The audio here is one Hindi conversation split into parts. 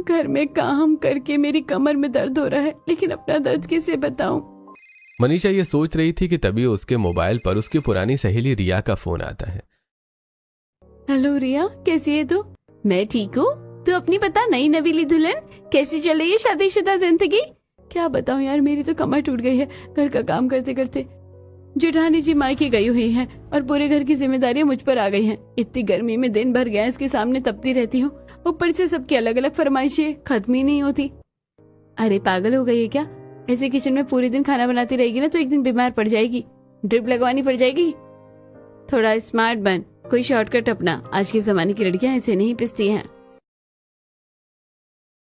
घर में काम करके मेरी कमर में दर्द हो रहा है, लेकिन अपना दर्द किसे बताऊं। मनीषा ये सोच रही थी कि तभी उसके मोबाइल पर उसकी पुरानी सहेली रिया का फोन आता है। हेलो रिया, कैसी है तू? मैं ठीक हूँ, तू अपनी बता, नई नवीली दुल्हन कैसी चल रही है शादीशुदा जिंदगी? क्या बताऊं यार, मेरी तो कमर टूट गई है घर का काम करते करते। जेठानी जी मायके गई हुई हैं और पूरे घर की जिम्मेदारियां मुझ पर आ गई हैं। इतनी गर्मी में दिन भर गैस के सामने तपती रहती हूँ, ऊपर से सबकी अलग अलग फरमाइशें खत्म ही नहीं होती। अरे पागल हो गई है क्या? ऐसे किचन में पूरे दिन खाना बनाती रहेगी ना तो एक दिन बीमार पड़ जाएगी, ड्रिप लगवानी पड़ जाएगी। थोड़ा स्मार्ट बन, कोई शॉर्टकट अपना, आज के जमाने की लड़कियां ऐसे नहीं पिसती हैं।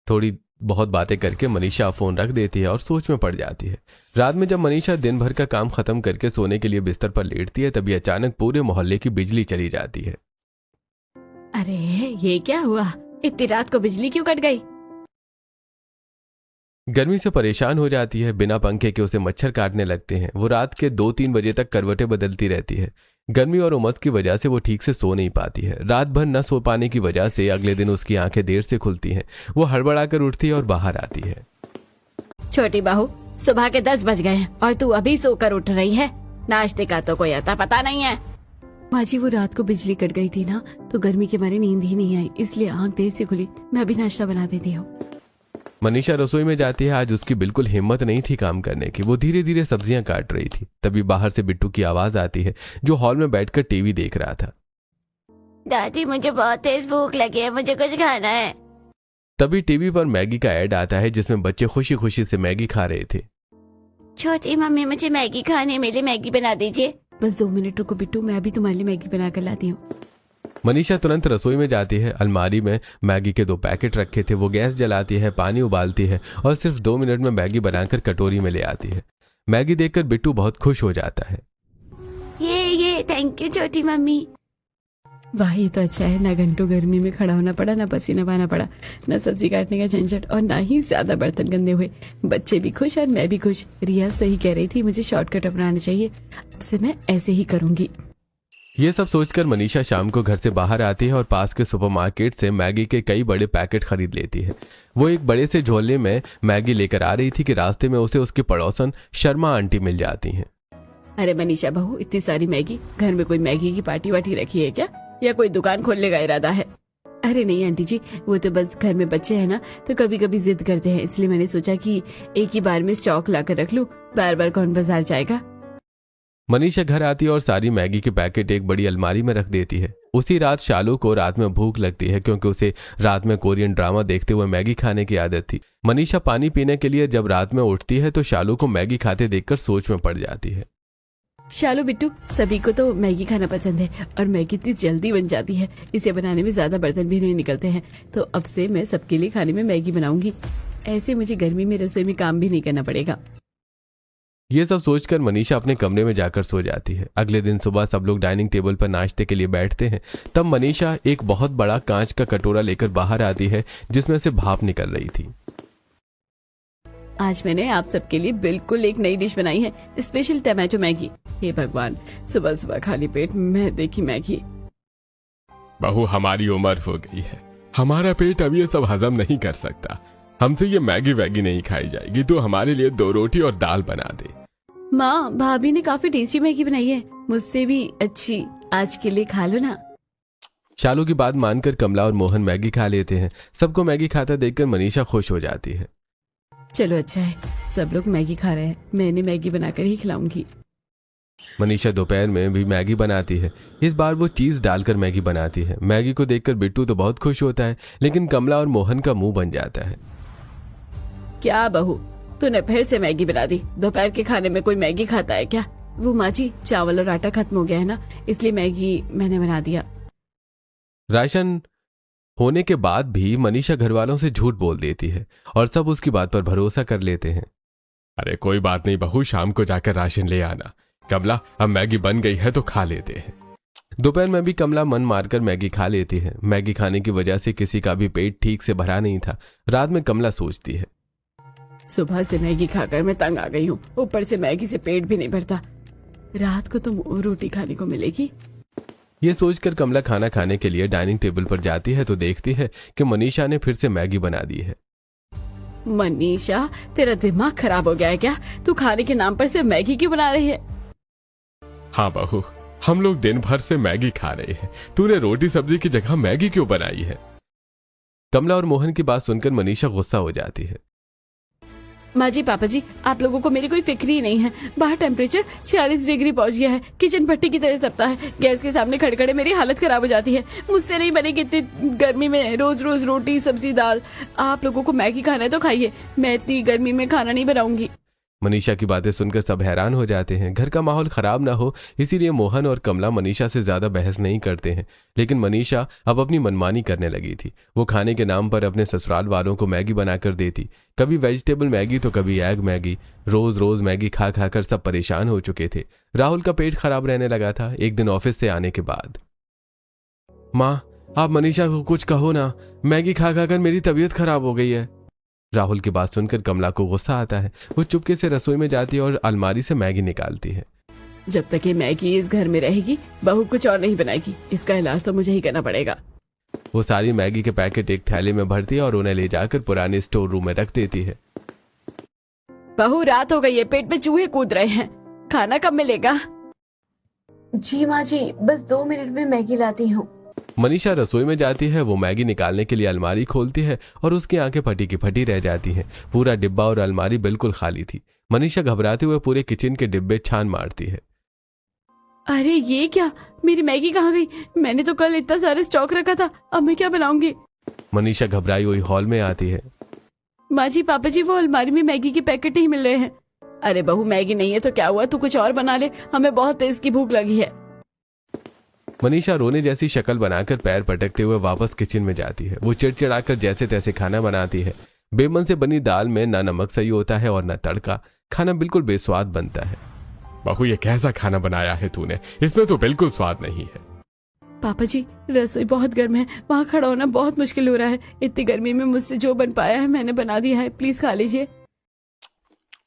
थोड़ी बहुत बातें करके मनीषा फोन रख देती है और सोच में पड़ जाती है। रात में जब मनीषा दिन भर का काम खत्म करके सोने के लिए बिस्तर पर लेटती है, तभी अचानक पूरे मोहल्ले की बिजली चली जाती है। अरे ये क्या हुआ, इतनी रात को बिजली क्यों कट गई? गर्मी से परेशान हो जाती है, बिना पंखे के उसे मच्छर काटने लगते हैं। वो रात के 2-3 बजे तक करवटें बदलती रहती है। गर्मी और उमस की वजह से वो ठीक से सो नहीं पाती है। रात भर न सो पाने की वजह से अगले दिन उसकी आंखें देर से खुलती हैं। वो हड़बड़ाकर उठती है और बाहर आती है। छोटी बहू, सुबह के 10 बज गए हैं और तू अभी सोकर उठ रही है, नाश्ते का तो कोई अता पता नहीं है। माँ जी, वो रात को बिजली कट गई थी ना, तो गर्मी के मारे नींद ही नहीं आई, इसलिए आंख देर से खुली। मैं अभी नाश्ता बना देती हूँ। मनीषा रसोई में जाती है। आज उसकी बिल्कुल हिम्मत नहीं थी काम करने की। वो धीरे धीरे सब्जियां काट रही थी। तभी बाहर से बिट्टू की आवाज आती है, जो हॉल में बैठकर टीवी देख रहा था। दादी, मुझे बहुत तेज भूख लगी है, मुझे कुछ खाना है। तभी टीवी पर मैगी का ऐड आता है, जिसमें बच्चे खुशी खुशी से मैगी खा रहे थे। छोटी मम्मी, मुझे मैगी खाने, मेरे लिए मैगी बना दीजिए। बस 2 मिनट रुको बिट्टू, मैं अभी तुम्हारे लिए मैगी बना कर लाती हूँ। मनीषा तुरंत रसोई में जाती है। अलमारी में मैगी के 2 पैकेट रखे थे। वो गैस जलाती है, पानी उबालती है और सिर्फ 2 मिनट में मैगी बनाकर कटोरी में ले आती है। मैगी देखकर बिट्टू बहुत खुश हो जाता है। ये थैंक यू छोटी मम्मी। वाह, ये तो अच्छा है, ना घंटों गर्मी में खड़ा होना पड़ा, ना पसीना बहाना पड़ा, ना सब्जी काटने का झंझट और ना ही ज्यादा बर्तन गंदे हुए। बच्चे भी खुश और मैं भी खुश। रिया सही कह रही थी, मुझे शॉर्टकट अपनाना चाहिए। अब से मैं ऐसे ही करूंगी। ये सब सोचकर मनीषा शाम को घर से बाहर आती है और पास के सुपरमार्केट से मैगी के कई बड़े पैकेट खरीद लेती है। वो एक बड़े से झोले में मैगी लेकर आ रही थी कि रास्ते में उसे उसकी पड़ोसन शर्मा आंटी मिल जाती हैं। अरे मनीषा बहू, इतनी सारी मैगी, घर में कोई मैगी की पार्टी वार्टी रखी है क्या, या कोई दुकान खोलने का इरादा है? अरे नहीं आंटी जी, वो तो बस घर में बच्चे हैं ना, तो कभी कभी जिद करते हैं, इसलिए मैंने सोचा कि एक ही बार में स्टॉक लाकर रख लूं, बार बार कौन बाजार जाएगा। मनीषा घर आती है और सारी मैगी के पैकेट एक बड़ी अलमारी में रख देती है। उसी रात शालू को रात में भूख लगती है, क्योंकि उसे रात में कोरियन ड्रामा देखते हुए मैगी खाने की आदत थी। मनीषा पानी पीने के लिए जब रात में उठती है तो शालू को मैगी खाते देखकर सोच में पड़ जाती है। शालू बिट्टू, सभी को तो मैगी खाना पसंद है और मैगी इतनी जल्दी बन जाती है, इसे बनाने में ज्यादा बर्तन भी नहीं निकलते हैं, तो अब से मैं सबके लिए खाने में मैगी बनाऊंगी। ऐसे मुझे गर्मी में रसोई में काम भी नहीं करना पड़ेगा। ये सब सोचकर मनीषा अपने कमरे में जाकर सो जाती है। अगले दिन सुबह सब लोग डाइनिंग टेबल पर नाश्ते के लिए बैठते हैं। तब मनीषा एक बहुत बड़ा कांच का कटोरा लेकर बाहर आती है, जिसमें से भाप निकल रही थी। आज मैंने आप सबके लिए बिल्कुल एक नई डिश बनाई है, स्पेशल टमाटो मैगी। हे भगवान, सुबह सुबह खाली पेट मैं देखी मैगी। बहू, हमारी उम्र हो गई है, हमारा पेट अब ये सब हजम नहीं कर सकता। हमसे ये मैगी वैगी नहीं खाई जाएगी, तो हमारे लिए 2 रोटी और दाल बना दे। माँ, भाभी ने काफी टेस्टी मैगी बनाई है, मुझसे भी अच्छी, आज के लिए खा लो ना। शालू की बात मानकर कमला और मोहन मैगी खा लेते हैं। सबको मैगी खाता देखकर मनीषा खुश हो जाती है। चलो अच्छा है, सब लोग मैगी खा रहे हैं, मैंने मैगी बनाकर ही खिलाऊंगी। मनीषा दोपहर में भी मैगी बनाती है। इस बार वो चीज डालकर मैगी बनाती है। मैगी को देखकर बिट्टू तो बहुत खुश होता है, लेकिन कमला और मोहन का मुंह बन जाता है। क्या बहू, तूने फिर से मैगी बना दी? दोपहर के खाने में कोई मैगी खाता है क्या? वो माँ जी, चावल और आटा खत्म हो गया है ना, इसलिए मैगी मैंने बना दिया। राशन होने के बाद भी मनीषा घर वालों से झूठ बोल देती है और सब उसकी बात पर भरोसा कर लेते हैं। अरे कोई बात नहीं बहू, शाम को जाकर राशन ले आना। कमला, अब मैगी बन गई है तो खा लेते हैं। दोपहर में भी कमला मन मारकर मैगी खा लेती है। मैगी खाने की वजह से किसी का भी पेट ठीक से भरा नहीं था। रात में कमला सोचती है, सुबह से मैगी खाकर मैं तंग आ गई हूँ, ऊपर से मैगी से पेट भी नहीं भरता, रात को तो रोटी खाने को मिलेगी। ये सोचकर कमला खाना खाने के लिए डाइनिंग टेबल पर जाती है तो देखती है कि मनीषा ने फिर से मैगी बना दी है। मनीषा, तेरा दिमाग खराब हो गया है क्या? तू खाने के नाम पर सिर्फ मैगी क्यों बना रही है? हाँ बहू, हम लोग दिन भर से मैगी खा रहे हैं, तूने रोटी सब्जी की जगह मैगी क्यों बनाई है? कमला और मोहन की बात सुनकर मनीषा गुस्सा हो जाती है। माँ जी, पापा जी, आप लोगों को मेरी कोई फिक्र ही नहीं है। बाहर टेम्परेचर 46 डिग्री पहुंच गया है, किचन भट्टी की तरह तपता है, गैस के सामने खड़े खड़े मेरी हालत खराब हो जाती है। मुझसे नहीं बनेगी इतनी गर्मी में रोज रोज रोटी सब्जी दाल। आप लोगों को मैगी खाना है तो खाइए, मैं इतनी गर्मी में खाना नहीं बनाऊंगी। मनीषा की बातें सुनकर सब हैरान हो जाते हैं। घर का माहौल खराब ना हो इसीलिए मोहन और कमला मनीषा से ज्यादा बहस नहीं करते हैं, लेकिन मनीषा अब अपनी मनमानी करने लगी थी। वो खाने के नाम पर अपने ससुराल वालों को मैगी बनाकर देती, कभी वेजिटेबल मैगी तो कभी एग मैगी। रोज रोज मैगी खा खाकर सब परेशान हो चुके थे। राहुल का पेट खराब रहने लगा था। एक दिन ऑफिस से आने के बाद, माँ आप मनीषा को कुछ कहो ना, मैगी खा खाकर मेरी तबीयत खराब हो गई है। राहुल की बात सुनकर कमला को गुस्सा आता है। वो चुपके से रसोई में जाती है और अलमारी से मैगी निकालती है। जब तक ये मैगी इस घर में रहेगी, बहू कुछ और नहीं बनाएगी। इसका इलाज तो मुझे ही करना पड़ेगा। वो सारी मैगी के पैकेट एक थैले में भरती है और उन्हें ले जाकर पुराने स्टोर रूम में रख देती है। बहू, रात हो गई है, पेट में चूहे कूद रहे हैं, खाना कब मिलेगा? जी माँ जी, बस 2 मिनट में मैगी लाती हूँ। मनीषा रसोई में जाती है। वो मैगी निकालने के लिए अलमारी खोलती है और उसकी आंखें फटी की फटी रह जाती हैं। पूरा डिब्बा और अलमारी बिल्कुल खाली थी। मनीषा घबराते हुए पूरे किचन के डिब्बे छान मारती है। अरे ये क्या, मेरी मैगी कहाँ गई? मैंने तो कल इतना सारा स्टॉक रखा था, अब मैं क्या बनाऊंगी? मनीषा घबराई हुई हॉल में आती है। माँ जी, पापा जी, वो अलमारी में मैगी के पैकेट नहीं मिल रहे हैं। अरे बहू, मैगी नहीं है तो क्या हुआ, तू कुछ और बना ले, हमें बहुत तेज की भूख लगी है। मनीषा रोने जैसी शक्ल बनाकर पैर पटकते हुए वापस किचन में जाती है। वो चिड़चिड़ाकर जैसे तैसे खाना बनाती है। बेमन से बनी दाल में ना नमक सही होता है और ना तड़का। खाना बिल्कुल बेस्वाद बनता है। बहू, ये कैसा खाना बनाया है तूने? इसमें तो बिल्कुल स्वाद नहीं है। पापा जी, रसोई बहुत गर्म है, वहाँ खड़ा होना बहुत मुश्किल हो रहा है। इतनी गर्मी में मुझसे जो बन पाया है मैंने बना दिया है, प्लीज खा लीजिए।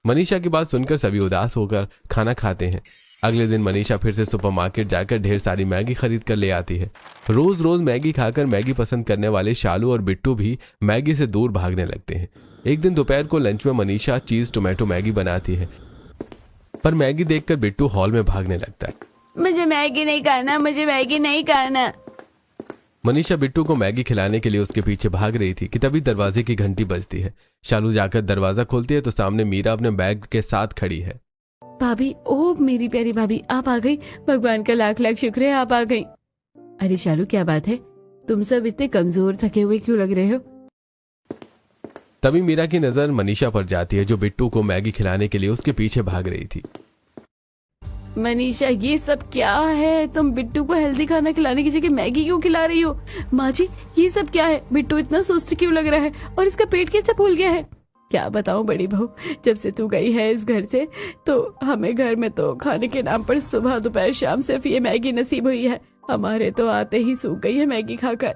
मनीषा की बात सुनकर सभी उदास होकर खाना खाते हैं। अगले दिन मनीषा फिर से सुपरमार्केट जाकर ढेर सारी मैगी खरीद कर ले आती है। रोज रोज मैगी खाकर मैगी पसंद करने वाले शालू और बिट्टू भी मैगी से दूर भागने लगते हैं। एक दिन दोपहर को लंच में मनीषा चीज टोमेटो मैगी बनाती है, पर मैगी देखकर बिट्टू हॉल में भागने लगता है। मुझे मैगी नहीं खाना, मुझे मैगी नहीं खाना। मनीषा बिट्टू को मैगी खिलाने के लिए उसके पीछे भाग रही थी कि तभी दरवाजे की घंटी बजती है। शालू जाकर दरवाजा खोलती है तो सामने मीरा अपने बैग के साथ खड़ी है। भाभी, ओ मेरी प्यारी भाभी, आप आ गई। भगवान का लाख लाख शुक्र है, आप आ गई। अरे शालू, क्या बात है, तुम सब इतने कमजोर थके हुए क्यों लग रहे हो? तभी मीरा की नजर मनीषा पर जाती है जो बिट्टू को मैगी खिलाने के लिए उसके पीछे भाग रही थी। मनीषा, ये सब क्या है? तुम बिट्टू को हेल्दी खाना खिलाने की जगह मैगी क्यों खिला रही हो? माँ जी, ये सब क्या है? बिट्टू इतना सुस्त क्यों लग रहा है और इसका पेट कैसे फूल गया है? क्या बताऊं बड़ी बहू, जब से तू गई है इस घर से तो हमें घर में तो खाने के नाम पर सुबह दोपहर शाम सिर्फ ये मैगी नसीब हुई है। हमारे तो आते ही सूख गई है मैगी खाकर।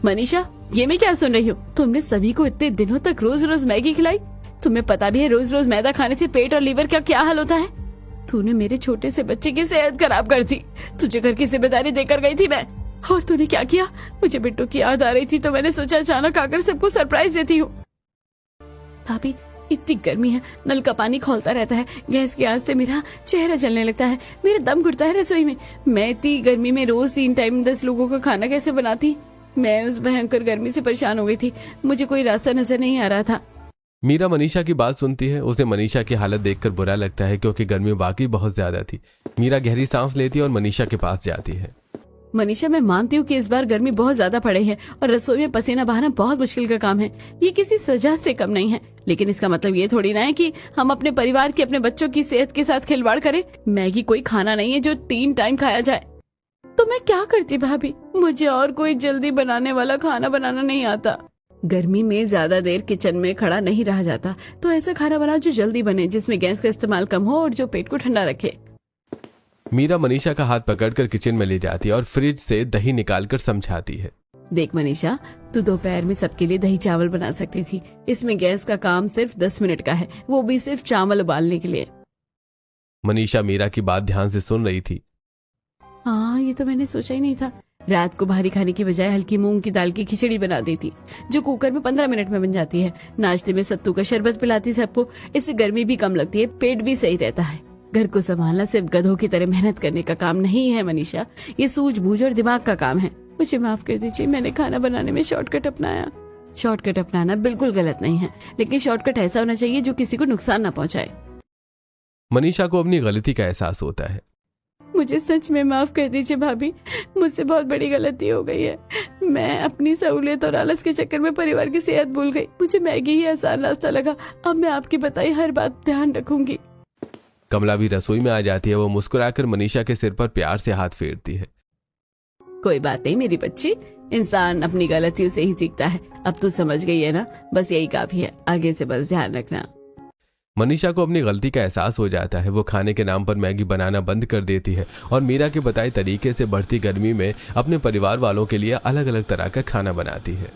मनीषा, ये मैं क्या सुन रही हूँ? तुमने सभी को इतने दिनों तक रोज रोज मैगी खिलाई। तुम्हें पता भी है रोज रोज मैदा खाने से पेट और लीवर का क्या हाल होता है? तूने मेरे छोटे से बच्चे की सेहत खराब कर दी। तुझे घर की जिम्मेदारी देकर गई थी मैं, और तूने क्या किया? मुझे बिट्टू की याद आ रही थी तो मैंने सोचा अचानक आकर सबको सरप्राइज देती हूँ। भाभी, इतनी गर्मी है, नल का पानी खौलता रहता है, गैस की आंच से मेरा चेहरा जलने लगता है, मेरा दम घुटता है रसोई में। मैं इतनी गर्मी में रोज 3 टाइम 10 लोगों का खाना कैसे बनाती? मैं उस भयंकर गर्मी से परेशान हो गई थी, मुझे कोई रास्ता नजर नहीं आ रहा था। मीरा मनीषा की बात सुनती है। उसे मनीषा की हालत देखकर बुरा लगता है क्योंकि गर्मी वाकई बहुत ज्यादा थी। मीरा गहरी सांस लेती है और मनीषा के पास जाती है। मनीषा, मैं मानती हूँ कि इस बार गर्मी बहुत ज्यादा पड़ी है और रसोई में पसीना बहाना बहुत मुश्किल का काम है। ये किसी सजा से कम नहीं है, लेकिन इसका मतलब ये थोड़ी ना है कि हम अपने परिवार की, अपने बच्चों की सेहत के साथ खिलवाड़ करें। मैगी कोई खाना नहीं है जो 3 टाइम खाया जाए। तो मैं क्या करती भाभी? मुझे और कोई जल्दी बनाने वाला खाना बनाना नहीं आता। गर्मी में ज्यादा देर किचन में खड़ा नहीं रहा जाता, तो ऐसा खाना बनाओ जो जल्दी बने, जिसमें गैस का इस्तेमाल कम हो और जो पेट को ठंडा रखे। मीरा मनीषा का हाथ पकड़कर किचन में ले जाती है और फ्रिज से दही निकालकर समझाती है। देख मनीषा, तू दोपहर में सबके लिए दही चावल बना सकती थी। इसमें गैस का काम सिर्फ 10 मिनट का है, वो भी सिर्फ चावल उबालने के लिए। मनीषा मीरा की बात ध्यान से सुन रही थी। हाँ, ये तो मैंने सोचा ही नहीं था। रात को भारी खाने की बजाय हल्की मूंग की दाल की खिचड़ी बना देती, जो कुकर में 15 मिनट में बन जाती है। नाश्ते में सत्तू का शरबत पिलाती सबको। इससे गर्मी भी कम लगती है, पेट भी सही रहता है। घर को संभालना सिर्फ गधों की तरह मेहनत करने का काम नहीं है मनीषा, ये सूझबूझ और दिमाग का काम है। मुझे माफ कर दीजिए, मैंने खाना बनाने में शॉर्टकट अपनाया। शॉर्टकट अपनाना बिल्कुल गलत नहीं है, लेकिन शॉर्टकट ऐसा होना चाहिए जो किसी को नुकसान ना पहुंचाए। मनीषा को अपनी गलती का एहसास होता है। मुझे सच में माफ कर दीजिए भाभी, मुझसे बहुत बड़ी गलती हो गई है। मैं अपनी सहूलियत और आलस के चक्कर में परिवार की सेहत भूल गई। मुझे मैगी ही आसान रास्ता लगा। अब मैं आपकी बताई हर बात ध्यान रखूंगी। कमला भी रसोई में आ जाती है। वो मुस्कुराकर मनीषा के सिर पर प्यार से हाथ फेरती है। कोई बात नहीं मेरी बच्ची, इंसान अपनी गलतियों से ही सीखता है। अब तू समझ गई है ना, बस यही काफी है। आगे से बस ध्यान रखना। मनीषा को अपनी गलती का एहसास हो जाता है। वो खाने के नाम पर मैगी बनाना बंद कर देती है और मीरा के बताए तरीके से बढ़ती गर्मी में अपने परिवार वालों के लिए अलग अलग तरह का खाना बनाती है।